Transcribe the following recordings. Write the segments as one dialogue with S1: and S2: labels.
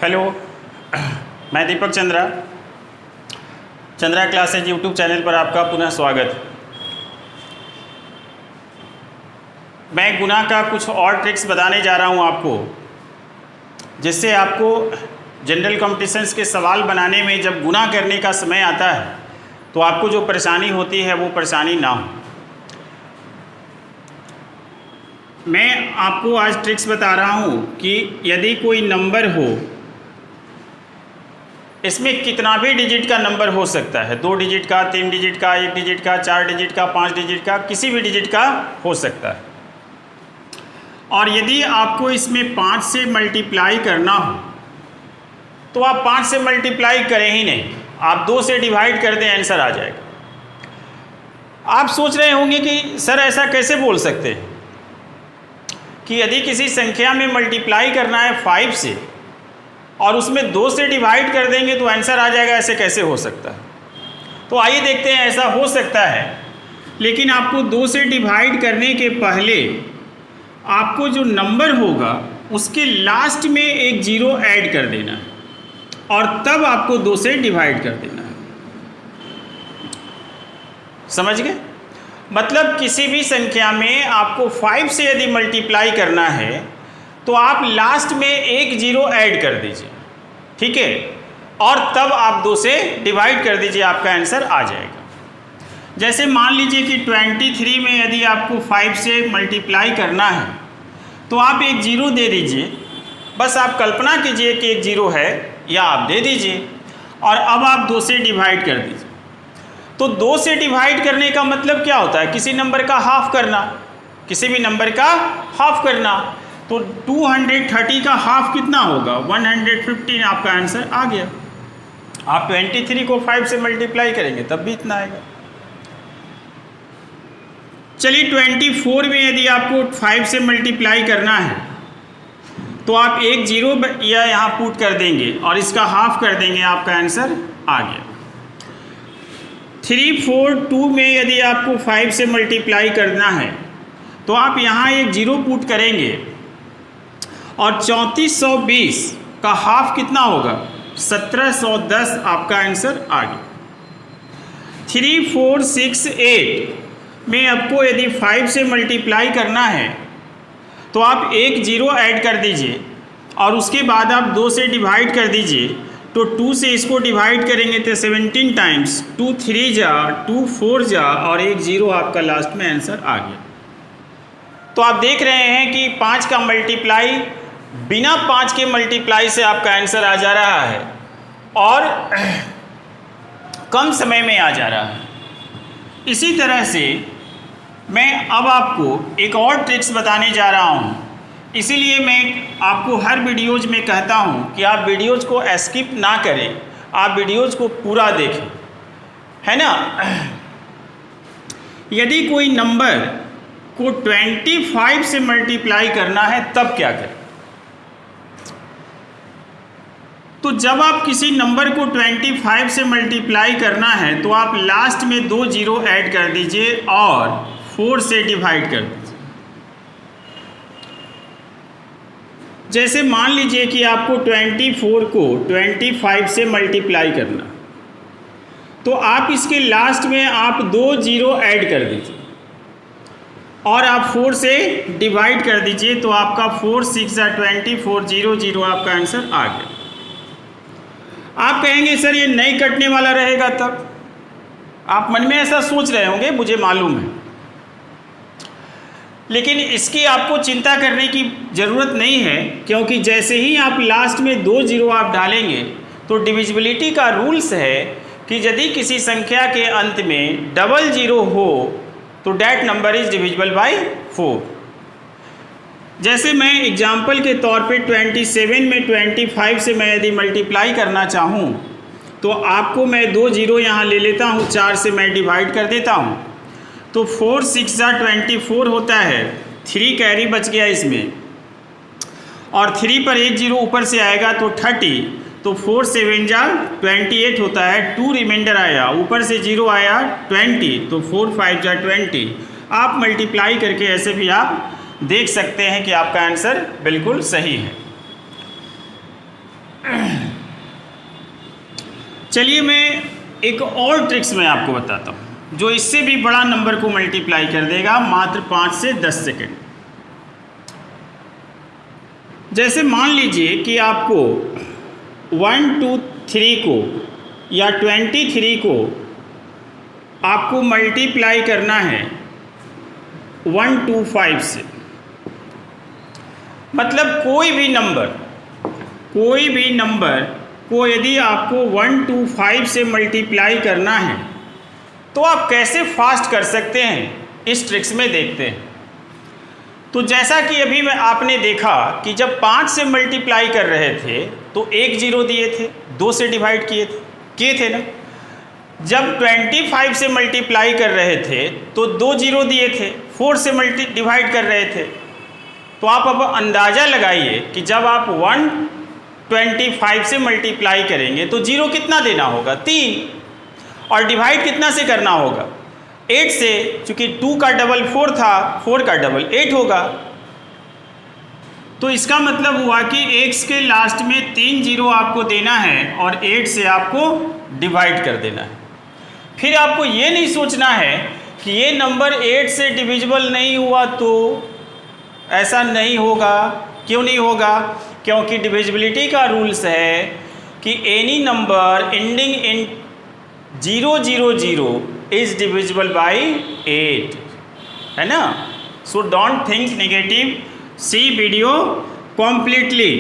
S1: Hello, मैं दीपक Chandra classes YouTube channel पर आपका पुनः स्वागत। मैं गुनाह का कुछ और ट्रिक्स बताने जा रहा हूं आपको, जिससे आपको जनरल कॉम्पिटिशन्स के सवाल बनाने में जब गुनाह करने का समय आता है तो आपको जो परेशानी होती है वो परेशानी ना हो। मैं आपको आज ट्रिक्स बता रहा हूं कि यदि कोई नंबर हो, इसमें कितना भी डिजिट का नंबर हो सकता है, 2 डिजिट का, 3 डिजिट का, 1 डिजिट का, 4 डिजिट का, 5 डिजिट का, किसी भी डिजिट का हो सकता है। और यदि आपको इसमें 5 से मल्टीप्लाई करना हो तो आप 5 से मल्टीप्लाई करें ही नहीं, आप 2 से डिवाइड कर दें, आंसर आ जाएगा। आप सोच रहे होंगे कि सर ऐसा कैसे बोल सकते हैं कि यदि किसी संख्या में मल्टीप्लाई करना है 5 से और उसमें 2 से डिवाइड कर देंगे तो आंसर आ जाएगा, ऐसे कैसे हो सकता है? तो आइए देखते हैं, ऐसा हो सकता है, लेकिन आपको 2 से डिवाइड करने के पहले आपको जो नंबर होगा उसके लास्ट में एक 0 ऐड कर देना है और तब आपको 2 से डिवाइड कर देना है। समझ गए? मतलब किसी भी संख्या में आपको 5 से यदि मल्टीप्लाई करना है तो आप लास्ट में एक 0 ऐड कर दीजिए, ठीक है, और तब आप 2 से डिवाइड कर दीजिए, आपका आंसर आ जाएगा। जैसे मान लीजिए कि 23 में यदि आपको 5 से मल्टीप्लाई करना है तो आप एक 0 दे दीजिए, बस आप कल्पना कीजिए कि एक 0 है, या आप दे दीजिए और अब आप 2 से डिवाइड कर दीजिए। तो 2 से डिवाइड करने का मतलब क्या होता है? किसी नंबर का हाफ करना, किसी भी नंबर का हाफ करना। तो 230 का हाफ कितना होगा? 115। आपका आंसर आ गया। आप 23 को 5 से मल्टीप्लाई करेंगे तब भी इतना आएगा। चलिए 24 में यदि आपको 5 से मल्टीप्लाई करना है तो आप एक 0 या यहाँ पुट कर देंगे और इसका हाफ कर देंगे, आपका आंसर आ गया। 342 में यदि आपको 5 से मल्टीप्लाई करना है तो आप यहाँ एक 0 पुट करेंगे और 3420 का हाफ कितना होगा? 1710। आपका आंसर आ गया। 3468 में आपको यदि 5 से मल्टीप्लाई करना है तो आप एक 0 ऐड कर दीजिए और उसके बाद आप 2 से डिवाइड कर दीजिए। तो 2 से इसको डिवाइड करेंगे तो 17 टाइम्स, 2 3 जा, 2 4 जा और एक 0, आपका लास्ट में आंसर आ गया। तो आप देख रहे हैं कि 5 का मल्टीप्लाई बिना 5 के मल्टीप्लाई से आपका आंसर आ जा रहा है और कम समय में आ जा रहा है। इसी तरह से मैं अब आपको एक और ट्रिक्स बताने जा रहा हूँ, इसीलिए मैं आपको हर वीडियोज़ में कहता हूँ कि आप वीडियोज़ को स्किप ना करें, आप वीडियोज़ को पूरा देखें, है ना। यदि कोई नंबर को 25 से मल्टीप्लाई करना है तब क्या करें? तो जब आप किसी नंबर को 25 से मल्टीप्लाई करना है तो आप लास्ट में 2 0 ऐड कर दीजिए और 4 से डिवाइड कर दीजिए। जैसे मान लीजिए कि आपको 24 को 25 से मल्टीप्लाई करना, तो आप इसके लास्ट में आप 2 0 ऐड कर दीजिए और आप 4 से डिवाइड कर दीजिए। तो आपका 4 6 24 0 0, आपका आंसर आ गया। आप कहेंगे सर ये नहीं कटने वाला रहेगा, तब आप मन में ऐसा सोच रहे होंगे, मुझे मालूम है, लेकिन इसकी आपको चिंता करने की ज़रूरत नहीं है, क्योंकि जैसे ही आप लास्ट में 2 0 आप डालेंगे तो डिविजिबिलिटी का रूल्स है कि यदि किसी संख्या के अंत में डबल 0 हो तो that number is divisible bye 4। जैसे मैं एग्जाम्पल के तौर पे 27 में 25 से मैं यदि मल्टीप्लाई करना चाहूँ तो आपको मैं 2 0 यहाँ ले लेता हूँ, 4 से मैं डिवाइड कर देता हूँ। तो 4 6 24 होता है, 3 कैरी बच गया इसमें और 3 पर एक 0 ऊपर से आएगा तो 30, तो 4 7 जा 28 होता है, 2 रिमाइंडर आया, ऊपर से 0 आया 20, तो 4 5 जा 20। आप मल्टीप्लाई करके ऐसे भी आप देख सकते हैं कि आपका आंसर बिल्कुल सही है। चलिए मैं एक और ट्रिक्स मैं आपको बताता हूँ जो इससे भी बड़ा नंबर को मल्टीप्लाई कर देगा मात्र 5 से 10 सेकेंड। जैसे मान लीजिए कि आपको 1 2 3 को या 23 को आपको मल्टीप्लाई करना है 125 से। मतलब कोई भी नंबर को यदि आपको 125 से मल्टीप्लाई करना है तो आप कैसे फास्ट कर सकते हैं, इस ट्रिक्स में देखते हैं। तो जैसा कि अभी मैं आपने देखा कि जब 5 से मल्टीप्लाई कर रहे थे तो 1 0 दिए थे, 2 से डिवाइड किए थे ना। जब 25 से मल्टीप्लाई कर रहे थे तो 2 0 दिए थे, 4 से डिवाइड कर रहे थे। तो आप अब अंदाज़ा लगाइए कि जब आप 125 से मल्टीप्लाई करेंगे तो 0 कितना देना होगा, 3, और डिवाइड कितना से करना होगा, 8 से, चूँकि 2 का डबल 4 था, 4 का डबल 8 होगा। तो इसका मतलब हुआ कि x के लास्ट में 3 0 आपको देना है और 8 से आपको डिवाइड कर देना है। फिर आपको ये नहीं सोचना है कि ये नंबर 8 से डिविजिबल नहीं हुआ तो ऐसा नहीं होगा। क्यों नहीं होगा? क्योंकि डिविजिबिलिटी का रूल्स है कि any number ending in 000 is divisible by 8, है ना। So don't think negative, see video completely.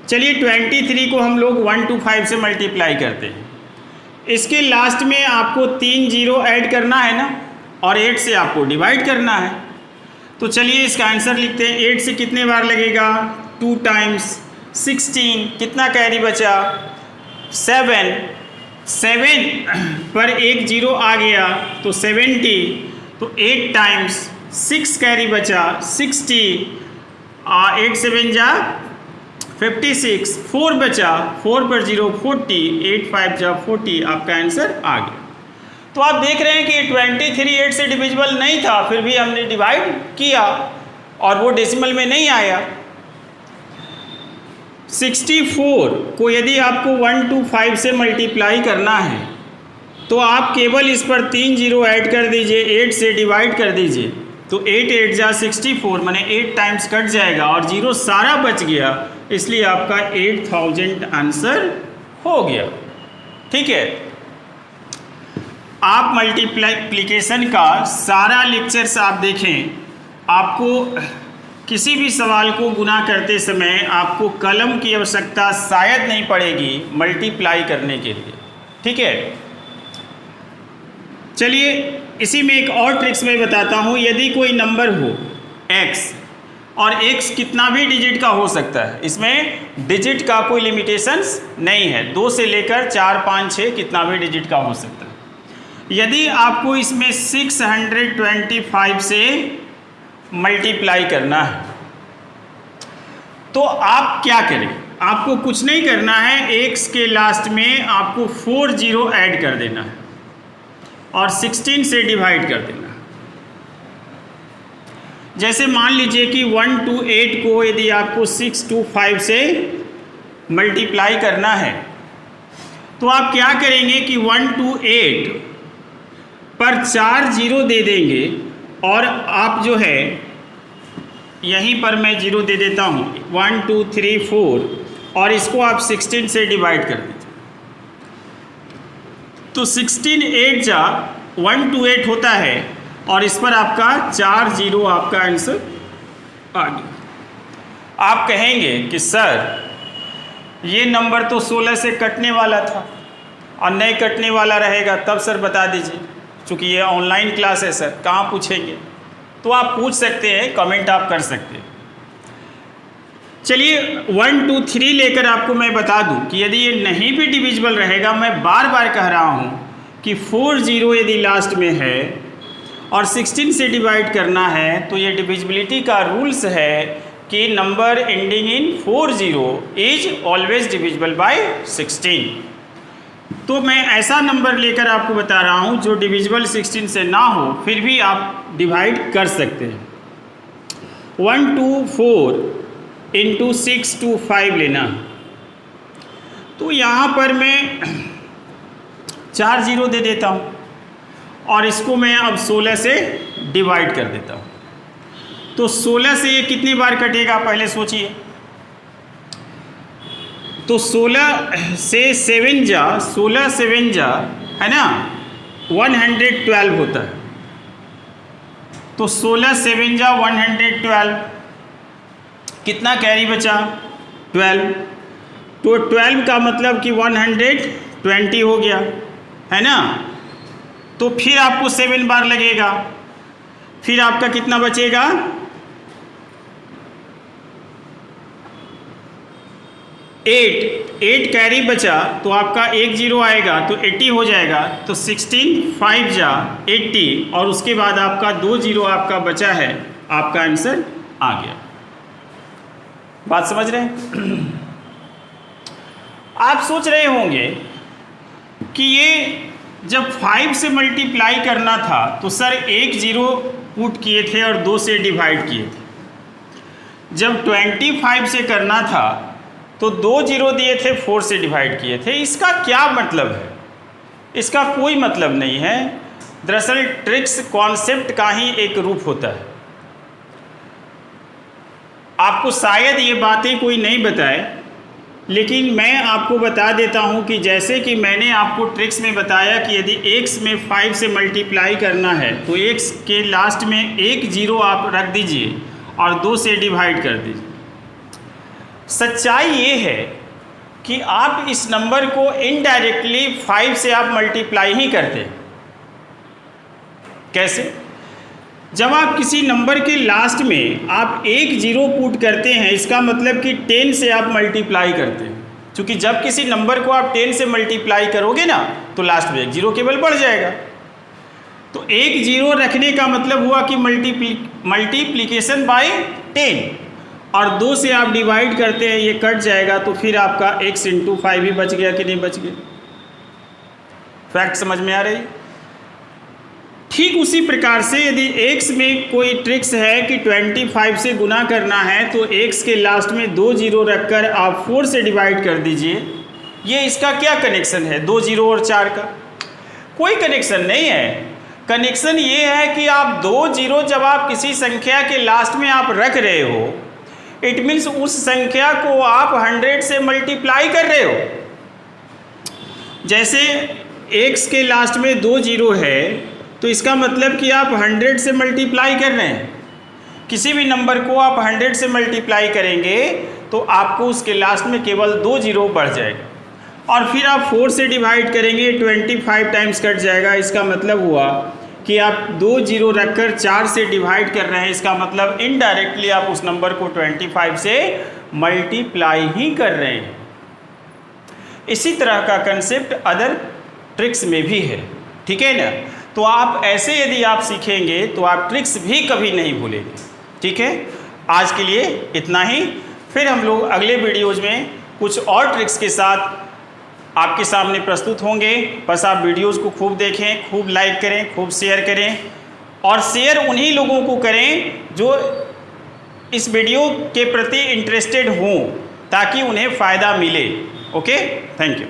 S1: चलिए 23 को हम लोग 125 से मल्टीप्लाई करते हैं। इसके लास्ट में आपको 3 0 ऐड करना है ना, और 8 से आपको डिवाइड करना है। तो चलिए इसका आंसर लिखते हैं। 8 से कितने बार लगेगा, 2 टाइम्स 16, कितना कैरी बचा, 7 पर 1 0 आ गया तो 70, तो 8 टाइम्स 6 कैरी बचा 60, 8 7 जा 56, 4 बचा, 4 पर 0 40, 8 5 जा 40, आपका आंसर आ गया। तो आप देख रहे हैं कि 23 8 से डिविजिबल नहीं था, फिर भी हमने डिवाइड किया और वो डेसिमल में नहीं आया। 64 को यदि आपको 125 से मल्टीप्लाई करना है तो आप केवल इस पर 3 0 ऐड कर दीजिए, 8 से डिवाइड कर दीजिए, तो 8 8 जा 64, माने 8 टाइम्स कट जाएगा और 0 सारा बच गया, इसलिए आपका 8000 आंसर हो गया। ठीक है, आप मल्टीप्लिकेशन का सारा लेक्चर्स आप देखें, आपको किसी भी सवाल को गुना करते समय आपको कलम की आवश्यकता शायद नहीं पड़ेगी मल्टीप्लाई करने के लिए। ठीक है, चलिए इसी में एक और ट्रिक्स मैं बताता हूँ। यदि कोई नंबर हो x, और x कितना भी डिजिट का हो सकता है, इसमें डिजिट का कोई लिमिटेशंस नहीं है, 2 से लेकर 4 5 6 कितना भी डिजिट का हो सकता है। यदि आपको इसमें 625 से मल्टीप्लाई करना है तो आप क्या करें, आपको कुछ नहीं करना है, x के लास्ट में आपको 4 0 ऐड कर देना है और 16 से डिवाइड कर देना है। जैसे मान लीजिए कि 128 को यदि आपको 625 से मल्टीप्लाई करना है तो आप क्या करेंगे कि 128 पर 4 0 दे देंगे और आप जो है यहीं पर मैं 0 दे देता हूँ, 1 2 3 4, और इसको आप 16 से डिवाइड कर दीजिए। तो 16 8 जा 128 होता है और इस पर आपका 4 0 आपका आंसर आ गया। आप कहेंगे कि सर ये नंबर तो 16 से कटने वाला था और नहीं कटने वाला रहेगा, तब सर बता दीजिए। चूँकि ये ऑनलाइन क्लास है सर, कहाँ पूछेंगे? तो आप पूछ सकते हैं, कमेंट आप कर सकते हैं। चलिए 1 2 3 लेकर आपको मैं बता दूं कि यदि ये नहीं भी डिविजिबल रहेगा, मैं बार बार कह रहा हूं कि 4 0 यदि लास्ट में है और 16 से डिवाइड करना है तो ये डिविजिबिलिटी का रूल्स है कि number ending in 4 0 is always divisible by 16। तो मैं ऐसा नंबर लेकर आपको बता रहा हूं जो डिविजिबल 16 से ना हो, फिर भी आप डिवाइड कर सकते हैं। 1 2 4 इंटू 6 2 5 लेना। तो यहाँ पर मैं 4 0 दे देता हूँ और इसको मैं अब 16 से डिवाइड कर देता हूँ। तो 16 से ये कितनी बार कटेगा पहले सोचिए। तो 16 से 7 जा, 16 7 जा है ना 112 होता है। तो 16 7 जा 112, कितना कैरी बचा 12। तो 12 का मतलब कि 120 हो गया है ना। तो फिर आपको 7 बार लगेगा, फिर आपका कितना बचेगा 8 कैरी बचा तो आपका 1 0 आएगा तो 80 हो जाएगा। तो 16 5 जा 80 और उसके बाद आपका 2 0 आपका बचा है, आपका आंसर आ गया। बात समझ रहे हैं? आप सोच रहे होंगे कि ये जब 5 से मल्टीप्लाई करना था तो सर 1 0 पुट किए थे और 2 से डिवाइड किए थे। जब 25 से करना था तो 2 0 दिए थे, 4 से डिवाइड किए थे। इसका क्या मतलब है? इसका कोई मतलब नहीं है। दरअसल ट्रिक्स कॉन्सेप्ट का ही एक रूप होता है। आपको शायद ये बातें कोई नहीं बताए, लेकिन मैं आपको बता देता हूँ कि जैसे कि मैंने आपको ट्रिक्स में बताया कि यदि x में 5 से मल्टीप्लाई करना है तो x के लास्ट में 1 0 आप रख दीजिए और 2 से डिवाइड कर दीजिए। सच्चाई ये है कि आप इस नंबर को इनडायरेक्टली 5 से आप मल्टीप्लाई ही करते हैं। कैसे? जब आप किसी नंबर के लास्ट में आप 1 0 पुट करते हैं, इसका मतलब कि 10 से आप मल्टीप्लाई करते हैं। क्योंकि जब किसी नंबर को आप 10 से मल्टीप्लाई करोगे ना तो लास्ट में 1 0 केवल बढ़ जाएगा। तो 1 0 रखने का मतलब हुआ कि मल्टीप्लिकेशन बाय 10 और 2 से आप डिवाइड करते हैं, ये कट जाएगा तो फिर आपका x × 5 ही बच गया कि नहीं बच गया। फैक्ट समझ में आ रही? ठीक उसी प्रकार से यदि x में कोई ट्रिक्स है कि 25 से गुना करना है तो x के लास्ट में 2 0 रखकर आप 4 से डिवाइड कर दीजिए। ये इसका क्या कनेक्शन है 2 0 और 4 का? कोई कनेक्शन नहीं है। कनेक्शन ये है कि आप 2 0 जब आप किसी संख्या के लास्ट में आप रख रहे हो, इट मीन्स उस संख्या को आप 100 से मल्टीप्लाई कर रहे हो। जैसे x के लास्ट में 2 0 है तो इसका मतलब कि आप 100 से मल्टीप्लाई कर रहे हैं। किसी भी नंबर को आप 100 से मल्टीप्लाई करेंगे तो आपको उसके लास्ट में केवल 2 0 बढ़ जाएगा और फिर आप 4 से डिवाइड करेंगे, 25 टाइम्स कट जाएगा। इसका मतलब हुआ कि आप 2 0 रखकर 4 से डिवाइड कर रहे हैं। इसका मतलब इनडायरेक्टली आप उस नंबर को 25 से मल्टीप्लाई ही कर रहे हैं। इसी तरह का कंसेप्ट अदर ट्रिक्स में भी है, ठीक है ना। तो आप ऐसे यदि आप सीखेंगे तो आप ट्रिक्स भी कभी नहीं भूलेंगे, ठीक है। आज के लिए इतना ही, फिर हम लोग अगले वीडियोज़ में कुछ और ट्रिक्स के साथ आपके सामने प्रस्तुत होंगे। बस आप वीडियोज़ को खूब देखें, खूब लाइक करें, खूब शेयर करें और शेयर उन्हीं लोगों को करें जो इस वीडियो के प्रति इंटरेस्टेड हों ताकि उन्हें फ़ायदा मिले। Okay, thank you.